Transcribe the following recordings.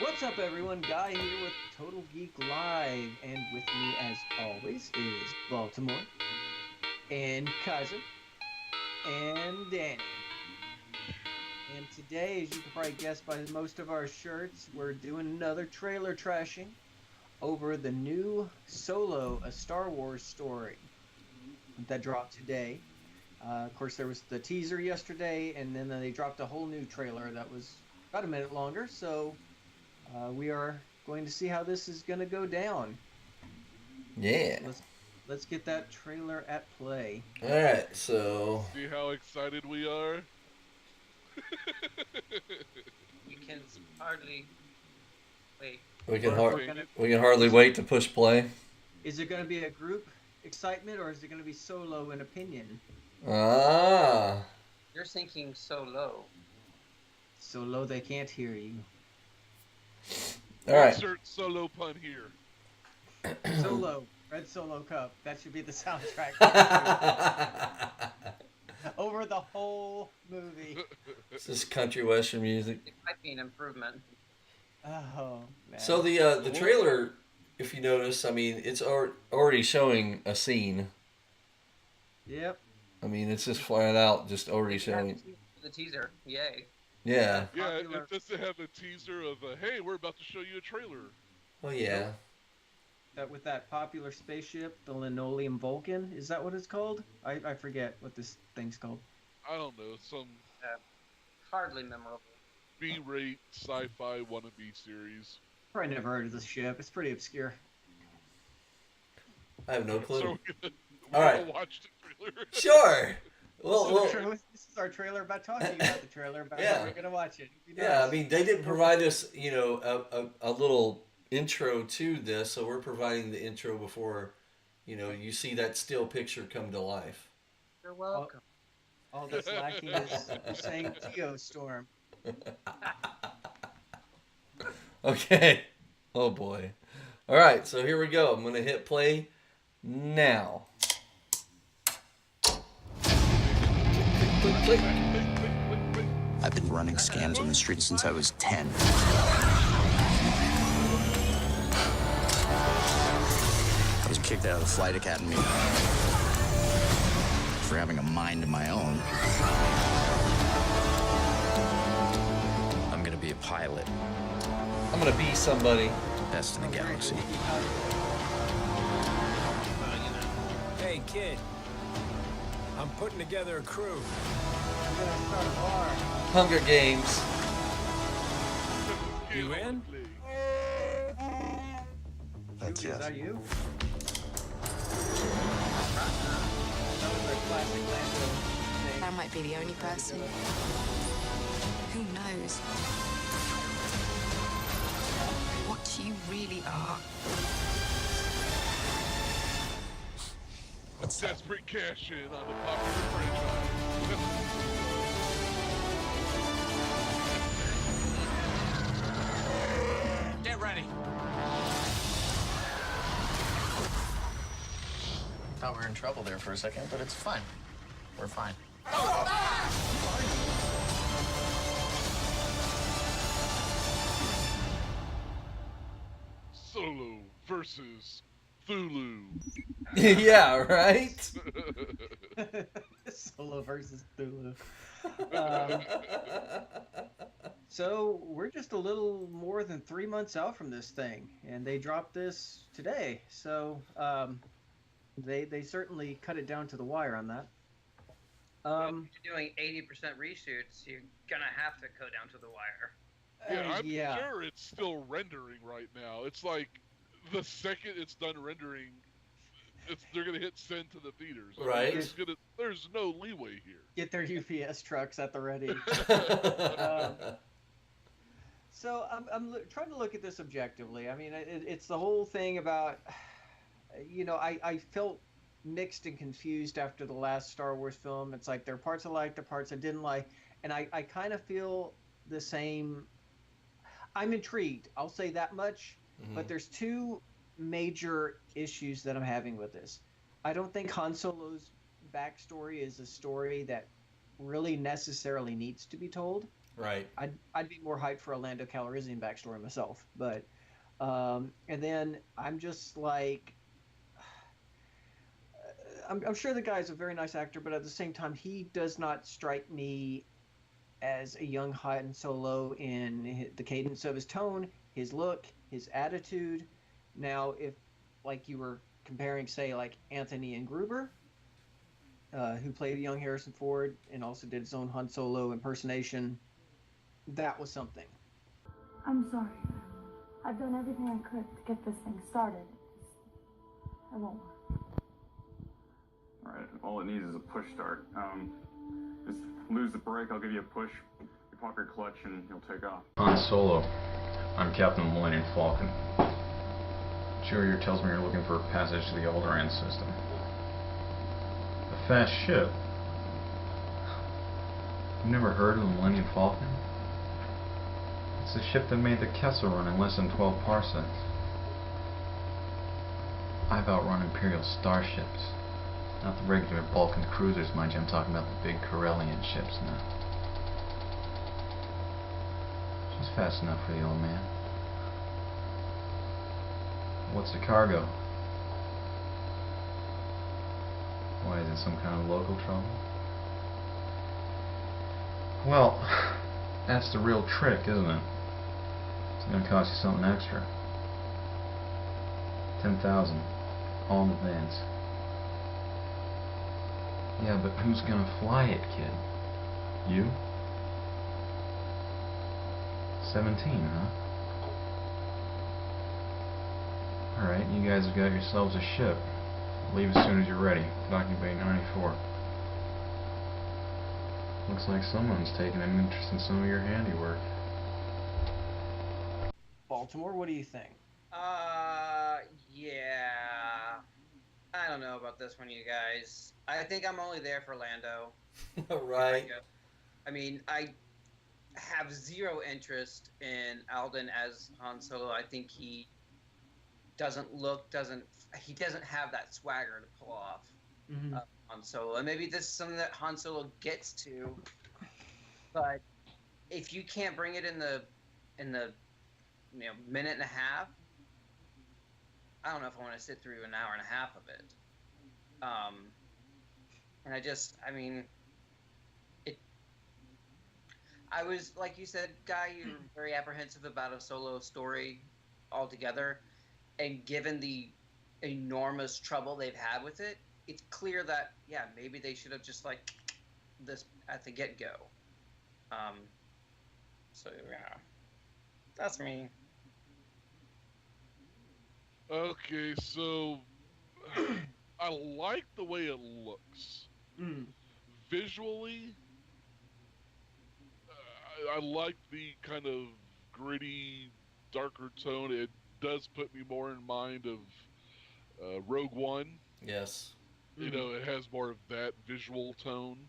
What's up, everyone? Guy here with Total Geek Live, and with me, as always, is Baltimore, and Kaiser, and Danny. And today, as you can probably guess by most of our shirts, we're doing another trailer trashing over the new Solo, a Star Wars story that dropped today. Of course, there was the teaser yesterday, and then they dropped a whole new trailer that was about a minute longer, so we are going to see how this is going to go down. Yeah. So let's get that trailer at play. All right. So See how excited we are? We can hardly wait. we can We're we can hardly wait to push play. Is it going to be a group excitement or is it going to be solo in opinion? Ah. You're thinking so low. So low they can't hear you. All right. Insert solo pun here. Solo, Red Solo Cup. That should be the soundtrack. Over the whole movie. This is country western music. It might be an improvement. Oh man. So the trailer, if you notice, I mean, it's already showing a scene. Yep. I mean, it's just flat out, just already showing. The teaser, yay! Yeah. Yeah, Popular- it doesn't have a teaser of, hey, we're about to show you a trailer. Oh yeah. That with that popular spaceship, the Linoleum Vulcan. Is that what it's called? I forget what this thing's called. I don't know, some Hardly memorable. B-rate sci-fi wannabe series. Probably never heard of this ship. It's pretty obscure. I have no clue. So we're All right. gonna watch the trailer. Sure. Well, This is our trailer about talking about the trailer about Yeah. how we're gonna watch it. yeah. I mean, they didn't provide us, a little intro to this, so we're providing the intro before, you see that still picture come to life. You're welcome. All that's lacking is saying Geostorm. Okay. Oh boy. All right, so here we go. I'm gonna hit play now. Click, click, click. I've been running scams on the street since I was 10. I was kicked out of the flight academy for having a mind of my own. I'm gonna be a pilot, I'm gonna be somebody. best in the galaxy. Hey, kid. I'm putting together a crew. I'm gonna start a bar. Hunger Games. You in? That's Is yes. that you? That was our classic Lando I name. might be the only person. Who knows what you really are? Desperate cash in on the popular franchise. Get ready. Thought we were in trouble there for a second, but it's fine. We're fine. Solo versus Thulu. Yeah, right? Solo versus Thulu. Um, so we're just a little more than 3 months out from this thing, and they dropped this today. So they certainly cut it down to the wire on that. If you're doing 80% reshoots, you're gonna have to go down to the wire. Yeah, I'm yeah. sure it's still rendering right now. It's like the second it's done rendering, they're gonna hit send to the theaters. I mean, Right. there's no leeway here. Get their UPS trucks at the ready. So I'm trying to look at this objectively. I mean, it's the whole thing about, I felt mixed and confused after the last Star Wars film. It's like there are parts I liked, there are parts I didn't like, and I kind of feel the same. I'm intrigued. I'll say that much. But there's two major issues that I'm having with this. I don't think Han Solo's backstory is a story that really necessarily needs to be told. Right. I'd be more hyped for a Lando Calrissian backstory myself, but and then I'm just like, I'm sure the guy's a very nice actor, but at the same time, he does not strike me as a young Han Solo in the cadence of his tone, his look, his attitude. Now, if like you were comparing, say, like Anthony and Gruber, who played young Harrison Ford and also did his own Han Solo impersonation, that was something. I'm sorry. I've done everything I could to get this thing started. It won't work. Alright, all it needs is a push start. Just lose the brake, I'll give you a push. You pop your clutch and you'll take off. Han Solo. I'm Captain of the Millennium Falcon. Courier tells me you're looking for a passage to the Alderaan system. A fast ship? You've never heard of the Millennium Falcon? It's the ship that made the Kessel run in less than 12 parsecs. I've outrun Imperial starships. Not the regular Balkan cruisers, mind you. I'm talking about the big Corellian ships now. She's fast enough for the old man. What's the cargo? Why, is it some kind of local trouble? Well, that's the real trick, isn't it? It's gonna cost you something extra. 10,000, all in advance. Yeah, but who's gonna fly it, kid? You? 17, huh? Alright, you guys have got yourselves a ship. Leave as soon as you're ready. Docking Bay 94. Looks like someone's taking an interest in some of your handiwork. Baltimore, what do you think? Yeah. I don't know about this one, you guys. I think I'm only there for Lando. Right. I mean, I have zero interest in Alden as Han Solo. I think he doesn't have that swagger to pull off Han Solo. And maybe this is something that Han Solo gets to, but if you can't bring it in the minute and a half, I don't know if I want to sit through an hour and a half of it. And I was, like you said, Guy, you're very apprehensive about a Solo story altogether. And given the enormous trouble they've had with it, it's clear that, yeah, maybe they should have just, like, this at the get-go. So, yeah. That's me. Okay, so I like the way it looks. Visually, I like the kind of gritty, darker tone. It does put me more in mind of Rogue One. Yes. You know, it has more of that visual tone.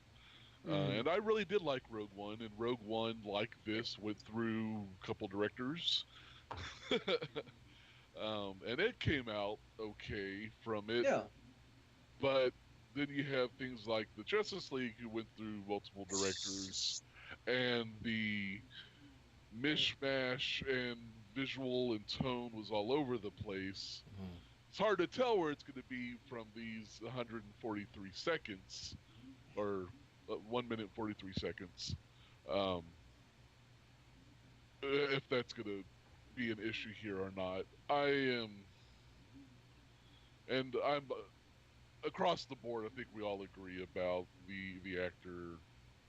And I really did like Rogue One, and Rogue One, like this, went through a couple directors. And it came out okay from it. Yeah. But then you have things like the Justice League, who went through multiple directors, and the mishmash and visual and tone was all over the place. It's hard to tell where it's going to be from these 143 seconds, or 1 minute 43 seconds, if that's going to be an issue here or not. I'm across the board, I think we all agree about the actor.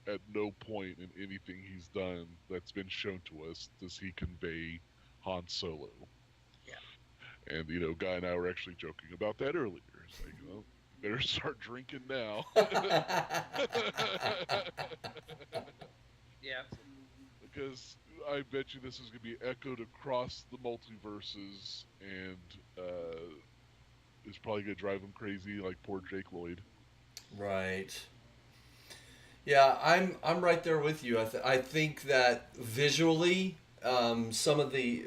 At no point in anything he's done that's been shown to us does he convey Han Solo. Yeah. And, Guy and I were actually joking about that earlier. It's like, well, better start drinking now. Yeah. Because I bet you this is going to be echoed across the multiverses, and it's probably going to drive him crazy, like poor Jake Lloyd. Right. Yeah, I'm right there with you. I think that visually, some of the,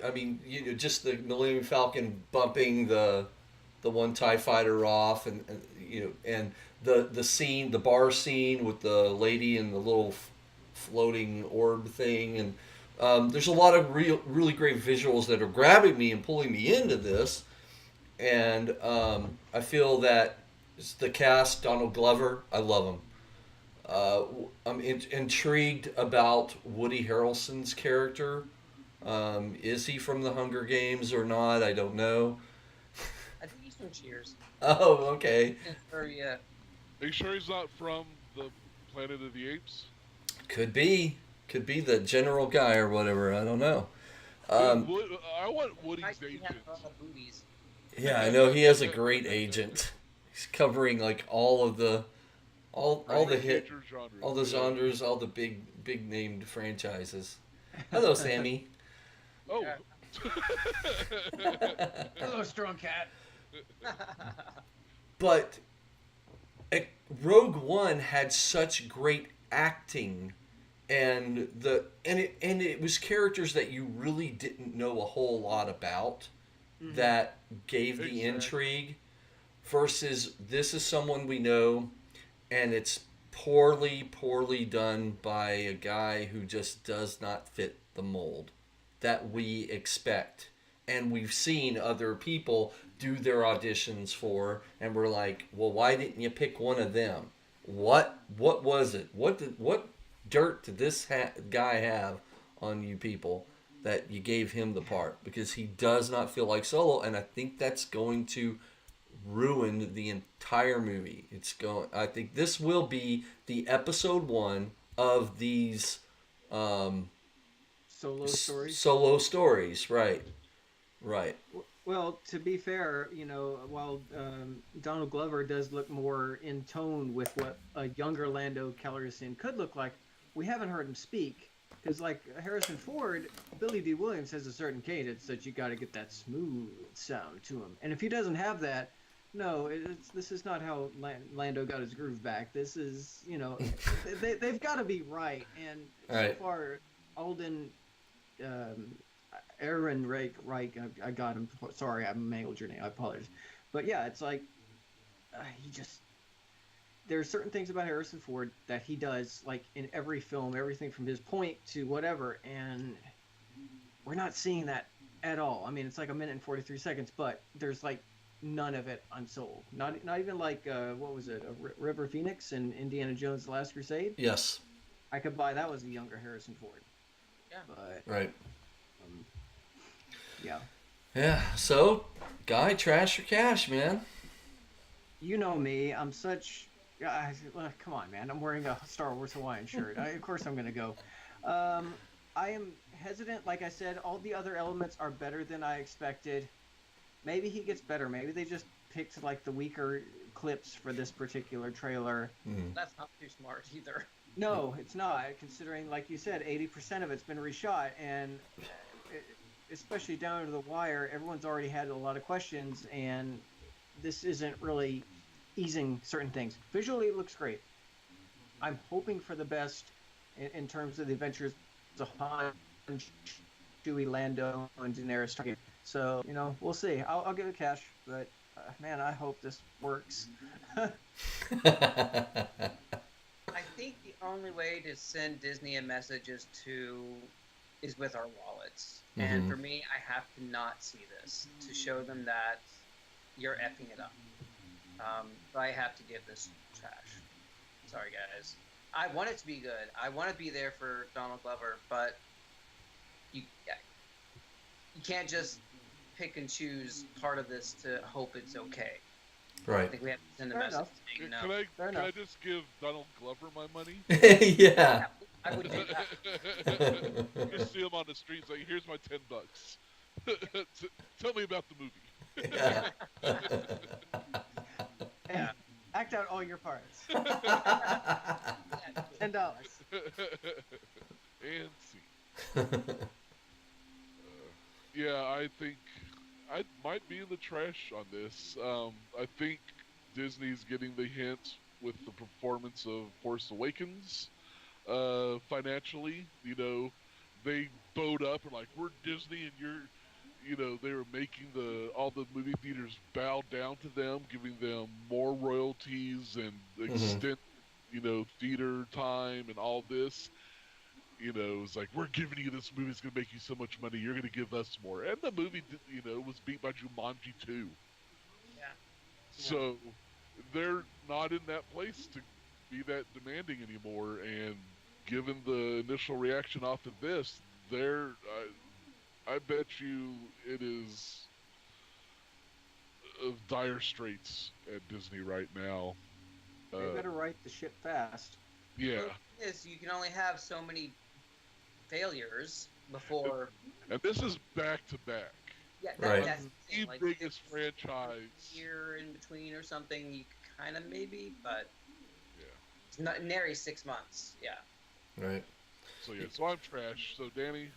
just the Millennium Falcon bumping the one TIE fighter off, and the scene, the bar scene with the lady and the little floating orb thing, and there's a lot of really great visuals that are grabbing me and pulling me into this. And I feel that the cast, Donald Glover, I love him. I'm intrigued about Woody Harrelson's character. Is he from the Hunger Games or not? I don't know. I think he's from Cheers. Oh, okay. Yeah. Are you sure he's not from the Planet of the Apes? Could be. Could be the general guy or whatever. I don't know. I want Woody's agent. Yeah, I know he has a great agent. He's covering like all the genres, all the big named franchises. Hello, Sammy. Oh. Hello, Strong Cat. But Rogue One had such great acting, and it was characters that you really didn't know a whole lot about that gave the intrigue. Versus this is someone we know, and it's poorly done by a guy who just does not fit the mold that we expect. And we've seen other people do their auditions for, and we're like, well, why didn't you pick one of them? What was it? What dirt did this guy have on you people that you gave him the part? Because he does not feel like Solo, and I think that's going to ruin the entire movie. I think this will be the episode 1 of these Solo stories. Solo stories, right. Well, to be fair, while Donald Glover does look more in tone with what a younger Lando Calrissian could look like, we haven't heard him speak. Because like Harrison Ford, Billy D. Williams has a certain cadence that you got to get that smooth sound to him. And if he doesn't have that, no, this is not how Lando got his groove back. This is, they've got to be right. And so far, Alden, Aaron Reich, I got him. Sorry, I mangled your name. I apologize. But yeah, it's like, there are certain things about Harrison Ford that he does, like in every film, everything from his point to whatever, and we're not seeing that at all. I mean, it's like 1 minute and 43 seconds, but there's like none of it on Soul. Not even like what was it, River Phoenix and Indiana Jones: The Last Crusade? Yes. I could buy that was a younger Harrison Ford. Yeah. But, right. Yeah. Yeah. So, Guy, trash or cash, man? You know me. I'm such. Come on, man. I'm wearing a Star Wars Hawaiian shirt. Of course I'm going to go. I am hesitant. Like I said, all the other elements are better than I expected. Maybe he gets better. Maybe they just picked like the weaker clips for this particular trailer. That's not too smart either. No, it's not. Considering, like you said, 80% of it's been reshot, and especially down to the wire, everyone's already had a lot of questions, and this isn't really easing certain things. Visually, it looks great. I'm hoping for the best in terms of the adventures of Han, Chewie, Lando, and Daenerys Targaryen. So, we'll see. I'll give it cash, but man, I hope this works. I think the only way to send Disney a message is with our wallets. And for me, I have to not see this to show them that you're effing it up. So I have to give this trash. Sorry, guys. I want it to be good. I want to be there for Donald Glover, but you can't just pick and choose part of this to hope it's okay. Right. I think we have to send a message saying no. Can I just give Donald Glover my money? Yeah. I would do that. Just see him on the street and say, here's my $10. Tell me about the movie. Yeah. Yeah. Act out all your parts. $10. And see. Yeah, I think I might be in the trash on this. I think Disney's getting the hint with the performance of Force Awakens. Financially, they bowed up and like, we're Disney and they were making all the movie theaters bow down to them, giving them more royalties and extend, theater time and all this. it's like, we're giving you this movie, it's going to make you so much money, you're going to give us more. And the movie, was beat by Jumanji 2. Yeah. So they're not in that place to be that demanding anymore. And given the initial reaction off of this, I bet you it is of dire straits at Disney right now. They better right the ship fast. Yeah. You can only have so many failures before. And this is back to back. Yeah, Right. that's The like biggest franchise. year in between or something. You kind of maybe, but Yeah. it's not nary 6 months. Yeah. Right. So yeah, so I'm trash. So Danny.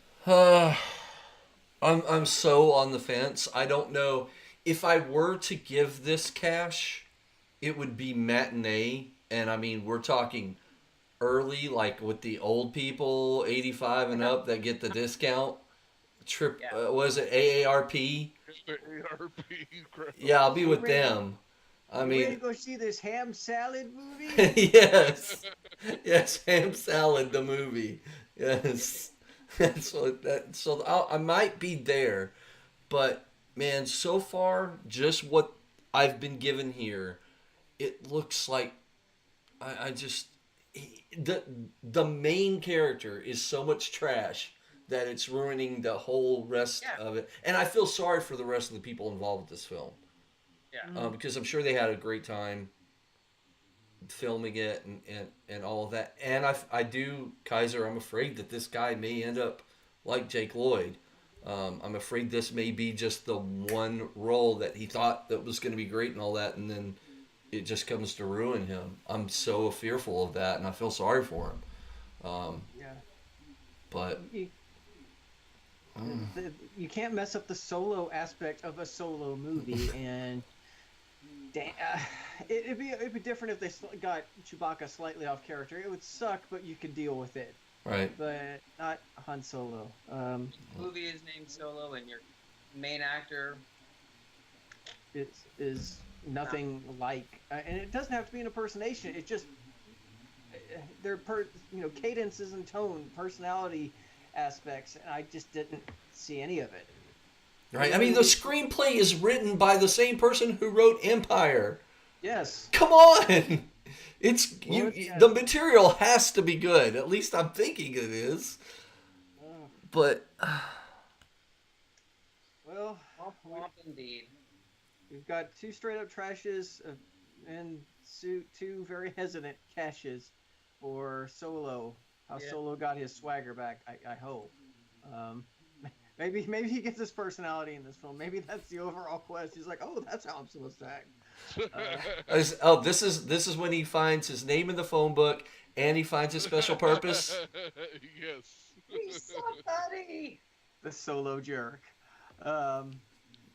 I'm so on the fence. I don't know if I were to give this cash, it would be matinee, and I mean we're talking early, like with the old people, 85 and up that get the discount. Was it AARP? The ARP crap. Yeah, I'll be with them. I You ready to mean, go see this ham salad movie? yes, ham salad the movie. Yes, that's what that. So I might be there, but man, so far, just what I've been given here, it looks like I just the main character is so much trash that it's ruining the whole rest of it, and I feel sorry for the rest of the people involved with this film. Yeah. Because I'm sure they had a great time filming it and all of that. And I do, Kaiser, I'm afraid that this guy may end up like Jake Lloyd. I'm afraid this may be just the one role that he thought that was going to be great and all that, and then it just comes to ruin him. I'm so fearful of that, and I feel sorry for him. But you can't mess up the solo aspect of a solo movie, and it'd be different if they got Chewbacca slightly off character. It would suck, but you could deal with it. Right. But not Han Solo. The movie is named Solo, and your main actor is nothing like, and it doesn't have to be an impersonation. It just their cadences and tone, personality aspects, and I just didn't see any of it. Right. I mean, the screenplay is written by the same person who wrote Empire. Yes. Come on. The material has to be good. At least I'm thinking it is. But well, indeed. We've got two straight up trashes and two very hesitant cashes for Solo. How Solo got his swagger back, I hope. Maybe he gets his personality in this film. Maybe that's the overall quest. He's like, oh, that's how I'm supposed to act. This is when he finds his name in the phone book and he finds his special purpose. Yes. He's somebody. The Solo jerk.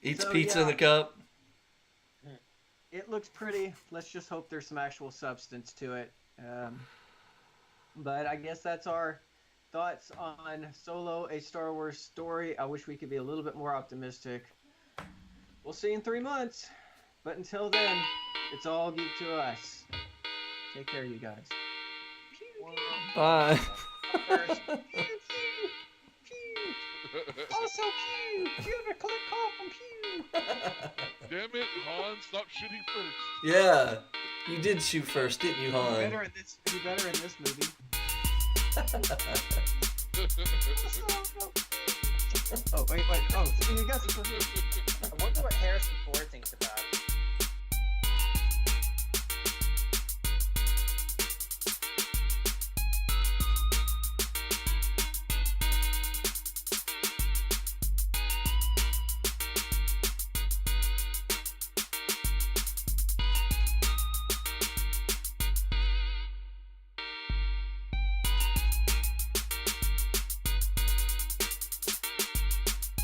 Eats pizza in the cup. It looks pretty. Let's just hope there's some actual substance to it. But I guess that's our thoughts on Solo, a Star Wars story. I wish we could be a little bit more optimistic. We'll see in 3 months. But until then, it's all geek to us. Take care, you guys. Bye. Also, pew! Cubicle call pew! Damn it, Han, stop shooting first. Yeah, you did shoot first, didn't you, Han? Be better in this movie. Oh, wait. Oh, so you guys. I wonder what Harrison Ford thinks about it.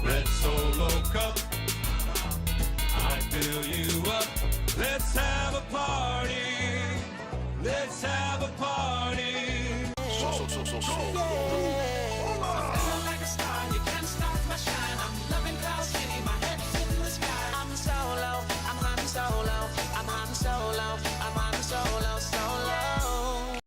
Red Solo Cup, I fill you up. Let's have a party. Let's have a party. So.